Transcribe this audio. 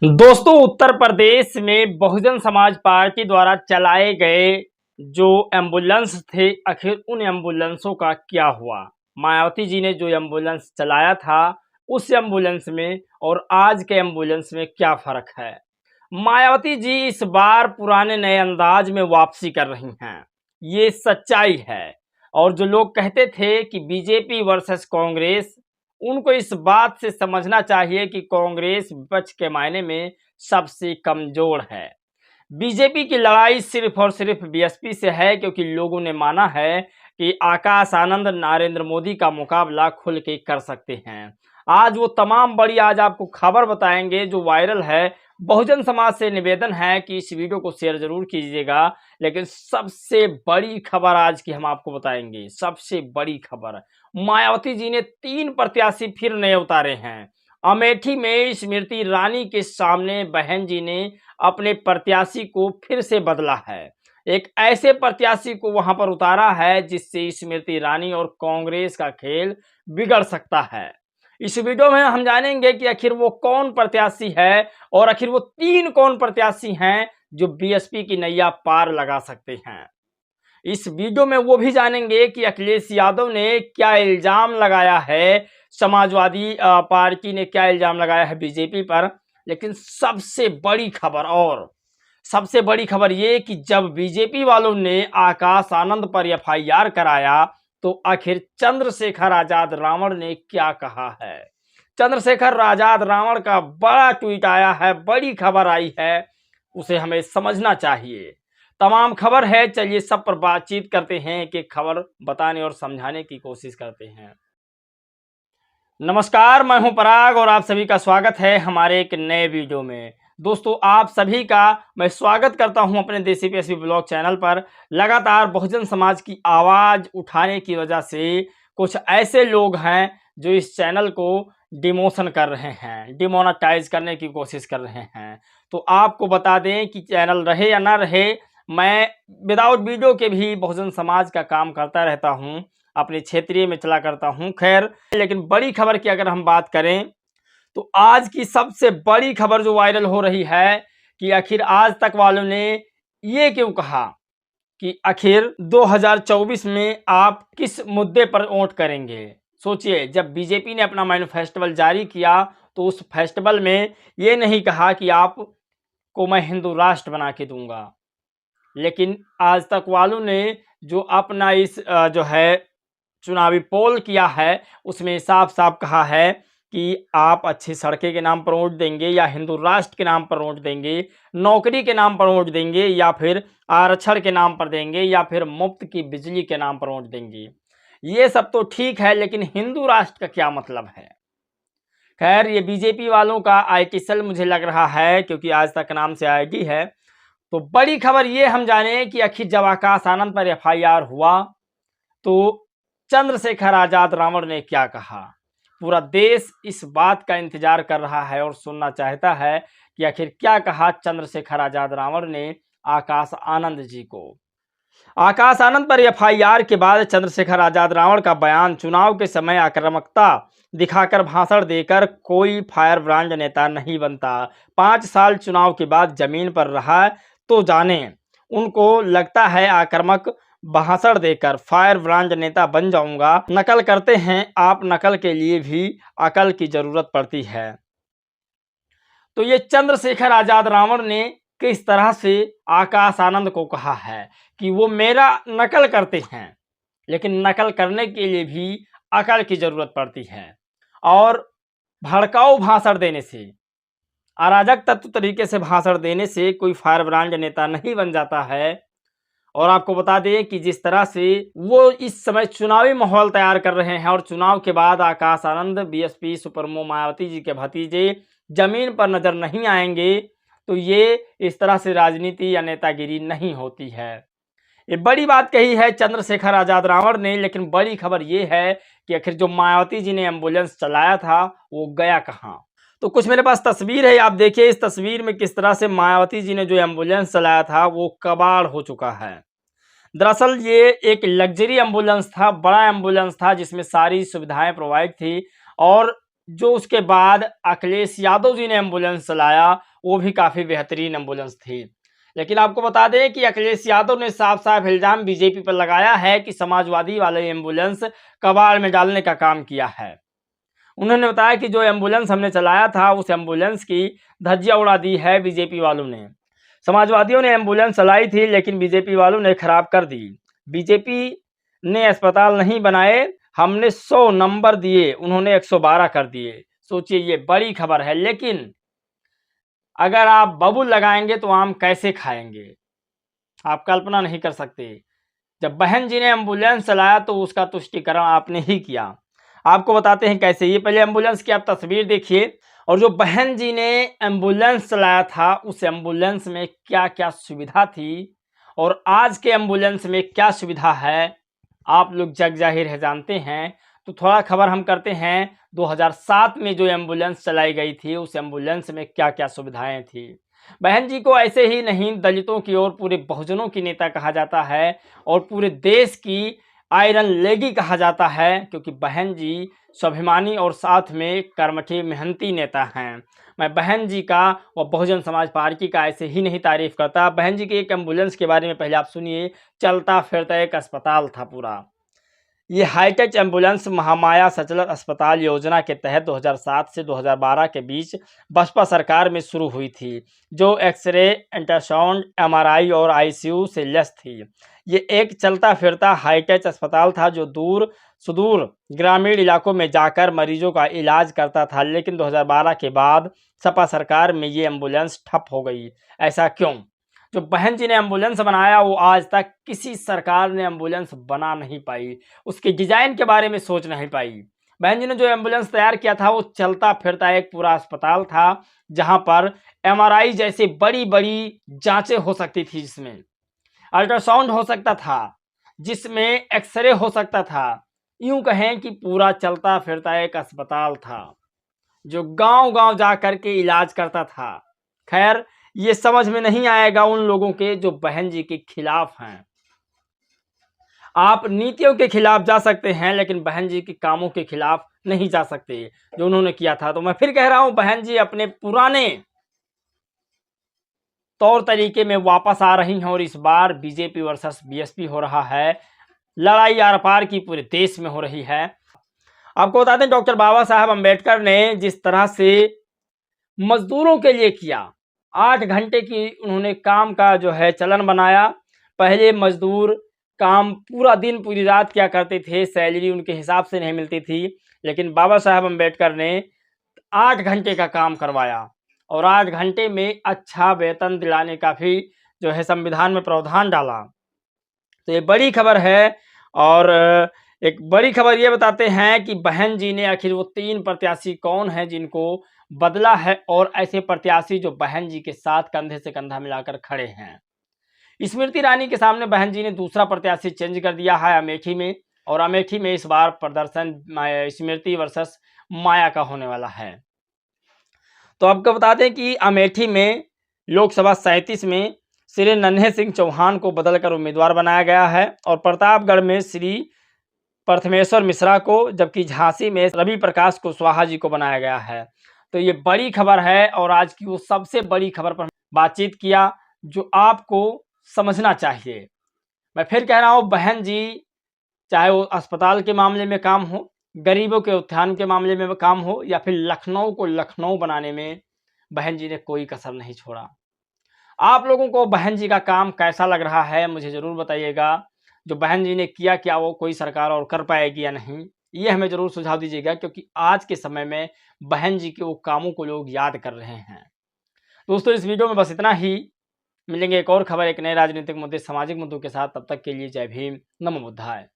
दोस्तों, उत्तर प्रदेश में बहुजन समाज पार्टी द्वारा चलाए गए जो एम्बुलेंस थे, आखिर उन एम्बुलेंसों का क्या हुआ? मायावती जी ने जो एम्बुलेंस चलाया था, उस एम्बुलेंस में और आज के एम्बुलेंस में क्या फ़र्क है? मायावती जी इस बार पुराने नए अंदाज में वापसी कर रही हैं, ये सच्चाई है। और जो लोग कहते थे कि बीजेपी वर्सेस कांग्रेस, उनको इस बात से समझना चाहिए कि कांग्रेस विपक्ष के मायने में सबसे कमजोर है। बीजेपी की लड़ाई सिर्फ और सिर्फ बीएसपी से है, क्योंकि लोगों ने माना है कि आकाश आनंद नरेंद्र मोदी का मुकाबला खुल के कर सकते हैं। आज वो तमाम बड़ी आज आपको खबर बताएंगे जो वायरल है। बहुजन समाज से निवेदन है कि इस वीडियो को शेयर जरूर कीजिएगा, लेकिन सबसे बड़ी खबर आज की हम आपको बताएंगे। सबसे बड़ी खबर, मायावती जी ने 3 प्रत्याशी फिर नए उतारे हैं। अमेठी में स्मृति ईरानी के सामने बहन जी ने अपने प्रत्याशी को फिर से बदला है। एक ऐसे प्रत्याशी को वहां पर उतारा है जिससे स्मृति ईरानी और कांग्रेस का खेल बिगड़ सकता है। इस वीडियो में हम जानेंगे कि आखिर वो कौन प्रत्याशी है और आखिर वो 3 कौन प्रत्याशी हैं जो बीएसपी की नैया पार लगा सकते हैं। इस वीडियो में वो भी जानेंगे कि अखिलेश यादव ने क्या इल्जाम लगाया है, समाजवादी पार्टी ने क्या इल्जाम लगाया है बीजेपी पर। लेकिन सबसे बड़ी खबर ये कि जब बीजेपी वालों ने आकाश आनंद पर एफआईआर कराया, तो आखिर चंद्रशेखर आजाद रावण ने क्या कहा है। चंद्रशेखर आजाद रावण का बड़ा ट्वीट आया है, बड़ी खबर आई है, उसे हमें समझना चाहिए। तमाम खबर है, चलिए सब पर बातचीत करते हैं, कि खबर बताने और समझाने की कोशिश करते हैं। नमस्कार, मैं हूं पराग और आप सभी का स्वागत है हमारे एक नए वीडियो में। दोस्तों, आप सभी का मैं स्वागत करता हूं अपने देसी पीएसपी ब्लॉग चैनल पर। लगातार बहुजन समाज की आवाज़ उठाने की वजह से कुछ ऐसे लोग हैं जो इस चैनल को डिमोशन कर रहे हैं, डिमोनेटाइज करने की कोशिश कर रहे हैं। तो आपको बता दें कि चैनल रहे या ना रहे, मैं विदाउट वीडियो के भी बहुजन समाज का काम करता रहता हूं, अपने क्षेत्रीय में चला करता हूं। खैर, लेकिन बड़ी खबर की अगर हम बात करें, तो आज की सबसे बड़ी खबर जो वायरल हो रही है कि आखिर आज तक वालों ने ये क्यों कहा कि आखिर 2024 में आप किस मुद्दे पर वोट करेंगे। सोचिए, जब बीजेपी ने अपना मैनिफेस्टो जारी किया, तो उस फेस्टिवल में ये नहीं कहा कि आपको मैं हिंदू राष्ट्र बना के दूंगा। लेकिन आज तक वालों ने जो अपना इस जो है चुनावी पोल किया है, उसमें साफ साफ कहा है कि आप अच्छी सड़कें के नाम पर वोट देंगे, या हिंदू राष्ट्र के नाम पर वोट देंगे, नौकरी के नाम पर वोट देंगे, या फिर आरक्षण के नाम पर देंगे, या फिर मुफ्त की बिजली के नाम पर वोट देंगे। ये सब तो ठीक है, लेकिन हिंदू राष्ट्र का क्या मतलब है। खैर, ये बीजेपी वालों का आईटी सेल मुझे लग रहा है, क्योंकि आज तक नाम से आईटी है। तो बड़ी खबर ये हम जाने कि आखिर जब आकाश आनंद पर एफआईआर हुआ, तो चंद्रशेखर आजाद रावण ने क्या कहा। पूरा देश इस बात का इंतजार कर रहा है और सुनना चाहता है कि आखिर क्या कहा चंद्रशेखर आजाद रावण ने आकाश आनंद जी को। आकाश आनंद पर एफआईआर के बाद चंद्रशेखर आजाद रावण का बयान, चुनाव के समय आक्रामकता दिखाकर भाषण देकर कोई फायर ब्रांड नेता नहीं बनता। 5 साल चुनाव के बाद जमीन पर रहा तो जाने, उनको लगता है आक्रामक भाषण देकर फायर ब्रांड नेता बन जाऊंगा। नकल करते हैं आप, नकल के लिए भी अकल की जरूरत पड़ती है। तो ये चंद्रशेखर आजाद रावण ने किस तरह से आकाश आनंद को कहा है कि वो मेरा नकल करते हैं, लेकिन नकल करने के लिए भी अकल की जरूरत पड़ती है। और भड़काऊ भाषण देने से, अराजक तत्व तरीके से भाषण देने से कोई फायर ब्रांड नेता नहीं बन जाता है। और आपको बता दें कि जिस तरह से वो इस समय चुनावी माहौल तैयार कर रहे हैं, और चुनाव के बाद आकाश आनंद बीएसपी सुप्रीमो मायावती जी के भतीजे जमीन पर नजर नहीं आएंगे, तो ये इस तरह से राजनीति या नेतागिरी नहीं होती है। ये बड़ी बात कही है चंद्रशेखर आजाद रावण ने। लेकिन बड़ी खबर ये है कि आखिर जो मायावती जी ने एम्बुलेंस चलाया था, वो गया कहाँ। तो कुछ मेरे पास तस्वीर है, आप देखिए इस तस्वीर में किस तरह से मायावती जी ने जो एम्बुलेंस चलाया था वो कबाड़ हो चुका है। दरअसल ये एक लग्जरी एम्बुलेंस था, बड़ा एम्बुलेंस था, जिसमें सारी सुविधाएं प्रोवाइड थी। और जो उसके बाद अखिलेश यादव जी ने एम्बुलेंस चलाया, वो भी काफ़ी बेहतरीन एम्बुलेंस थी। लेकिन आपको बता दें कि अखिलेश यादव ने साफ साफ इल्ज़ाम बीजेपी पर लगाया है कि समाजवादी वाले एम्बुलेंस कबाड़ में डालने का काम किया है। उन्होंने बताया कि जो एम्बुलेंस हमने चलाया था उस एम्बुलेंस की धज्जियां उड़ा दी है बीजेपी वालों ने। समाजवादियों ने एम्बुलेंस चलाई थी लेकिन बीजेपी वालों ने खराब कर दी। बीजेपी ने अस्पताल नहीं बनाए, हमने 100 नंबर दिए, उन्होंने 112 कर दिए। सोचिए, ये बड़ी खबर है। लेकिन अगर आप बबूल लगाएंगे तो आम कैसे खाएंगे, आप कल्पना नहीं कर सकते। जब बहन जी ने एम्बुलेंस चलाया तो उसका तुष्टिकरण आपने ही किया। आपको बताते हैं कैसे। ये पहले एम्बुलेंस की आप तस्वीर देखिए, और जो बहन जी ने एम्बुलेंस चलाया था उस एम्बुलेंस में क्या क्या सुविधा थी और आज के एम्बुलेंस में क्या सुविधा है, आप लोग जग जाहिर है जानते हैं। तो थोड़ा खबर हम करते हैं, 2007 में जो एम्बुलेंस चलाई गई थी उस एम्बुलेंस में क्या क्या सुविधाएं थी। बहन जी को ऐसे ही नहीं, दलितों की और पूरे बहुजनों की नेता कहा जाता है और पूरे देश की आयरन लेडी कहा जाता है, क्योंकि बहन जी स्वाभिमानी और साथ में कर्मठी मेहनती नेता हैं। मैं बहन जी का और बहुजन समाज पार्टी का ऐसे ही नहीं तारीफ करता। बहन जी के एक एम्बुलेंस के बारे में पहले आप सुनिए। चलता फिरता एक अस्पताल था पूरा। ये हाईटेक एम्बुलेंस महामाया सचलत अस्पताल योजना के तहत 2007 से 2012 के बीच बसपा सरकार में शुरू हुई थी, जो एक्सरे, अल्ट्रासाउंड, एमआरआई और आईसीयू से लैस थी। ये एक चलता फिरता हाईटेक अस्पताल था जो दूर सुदूर ग्रामीण इलाकों में जाकर मरीजों का इलाज करता था। लेकिन 2012 के बाद सपा सरकार में ये एम्बुलेंस ठप हो गई। ऐसा क्यों? जो बहन जी ने एम्बुलेंस बनाया वो आज तक किसी सरकार ने एम्बुलेंस बना नहीं पाई, उसके डिजाइन के बारे में सोच नहीं पाई। बहन जी ने जो एम्बुलेंस तैयार किया था वो चलता फिरता एक पूरा अस्पताल था, जहां पर एमआरआई जैसी बड़ी बड़ी जांचें हो सकती थी, जिसमें अल्ट्रासाउंड हो सकता था, जिसमें एक्सरे हो सकता था। यूं कहें कि पूरा चलता फिरता एक अस्पताल था जो गांव गांव जा करके इलाज करता था। खैर, ये समझ में नहीं आएगा उन लोगों के जो बहन जी के खिलाफ हैं। आप नीतियों के खिलाफ जा सकते हैं लेकिन बहन जी के कामों के खिलाफ नहीं जा सकते जो उन्होंने किया था। तो मैं फिर कह रहा हूं, बहन जी अपने पुराने तौर तरीके में वापस आ रही हैं और इस बार बीजेपी वर्सेस बीएसपी हो रहा है। लड़ाई आर पार की पूरे देश में हो रही है। आपको बता दें, डॉक्टर बाबा साहब अम्बेडकर ने जिस तरह से मजदूरों के लिए किया, 8 घंटे की उन्होंने काम का जो है चलन बनाया। पहले मजदूर काम पूरा दिन पूरी रात किया करते थे, सैलरी उनके हिसाब से नहीं मिलती थी। लेकिन बाबा साहब अम्बेडकर ने 8 घंटे का काम करवाया और 8 घंटे में अच्छा वेतन दिलाने का भी जो है संविधान में प्रावधान डाला। तो ये बड़ी खबर है। और एक बड़ी खबर ये बताते हैं कि बहन जी ने आखिर वो 3 प्रत्याशी कौन हैं जिनको बदला है, और ऐसे प्रत्याशी जो बहन जी के साथ कंधे से कंधा मिलाकर खड़े हैं। स्मृति ईरानी के सामने बहन जी ने दूसरा प्रत्याशी चेंज कर दिया है अमेठी में, और अमेठी में इस बार प्रदर्शन स्मृति वर्सेस माया का होने वाला है। तो आपको बता दें कि अमेठी में लोकसभा 37 में श्री नन्हे सिंह चौहान को बदलकर उम्मीदवार बनाया गया है, और प्रतापगढ़ में श्री प्रथमेश्वर मिश्रा को, जबकि झांसी में रवि प्रकाश कुशवाहा जी को बनाया गया है। तो ये बड़ी खबर है और आज की वो सबसे बड़ी खबर पर बातचीत किया जो आपको समझना चाहिए। मैं फिर कह रहा हूँ, बहन जी चाहे वो अस्पताल के मामले में काम हो, गरीबों के उत्थान के मामले में काम हो, या फिर लखनऊ को लखनऊ बनाने में बहन जी ने कोई कसर नहीं छोड़ा। आप लोगों को बहन जी का काम कैसा लग रहा है मुझे ज़रूर बताइएगा। जो बहन जी ने किया, क्या वो कोई सरकार और कर पाएगी या नहीं, ये हमें ज़रूर सुझाव दीजिएगा, क्योंकि आज के समय में बहन जी के वो कामों को लोग याद कर रहे हैं। दोस्तों, इस वीडियो में बस इतना ही। मिलेंगे एक और खबर, एक नए राजनीतिक मुद्दे, सामाजिक मुद्दों के साथ। तब तक के लिए जय भीम, नमो बुद्धाय।